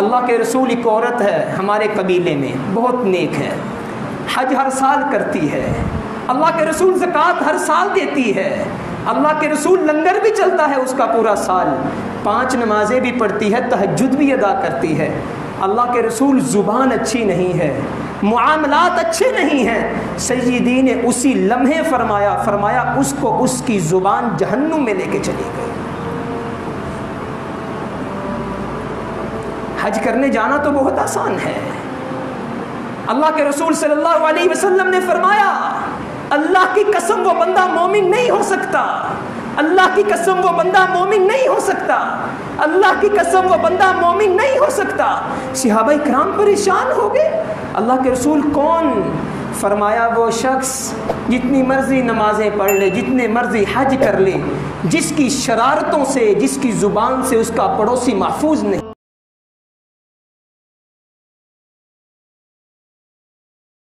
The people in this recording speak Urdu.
اللہ کے رسول ایک عورت ہے ہمارے قبیلے میں، بہت نیک ہے، حج ہر سال کرتی ہے، اللہ کے رسول زکوٰۃ ہر سال دیتی ہے، اللہ کے رسول لنگر بھی چلتا ہے اس کا پورا سال، 5 نمازیں بھی پڑھتی ہے، تہجد بھی ادا کرتی ہے۔ اللہ کے رسول زبان اچھی نہیں ہے، معاملات اچھے نہیں ہیں، سیدی نے اسی لمحے فرمایا اس کو اس کی زبان جہنم میں لے کے چلی گئی۔ حج کرنے جانا تو بہت آسان ہے، اللہ کے رسول صلی اللہ علیہ وسلم نے فرمایا اللہ کی قسم وہ بندہ مومن نہیں ہو سکتا، اللہ کی قسم وہ بندہ مومن نہیں ہو سکتا، اللہ کی قسم وہ بندہ مومن نہیں ہو سکتا۔ صحابہ کرام پریشان ہو گئے، اللہ کے رسول کون؟ فرمایا وہ شخص جتنی مرضی نمازیں پڑھ لے، جتنے مرضی حج کر لے، جس کی شرارتوں سے، جس کی زبان سے اس کا پڑوسی محفوظ نہیں۔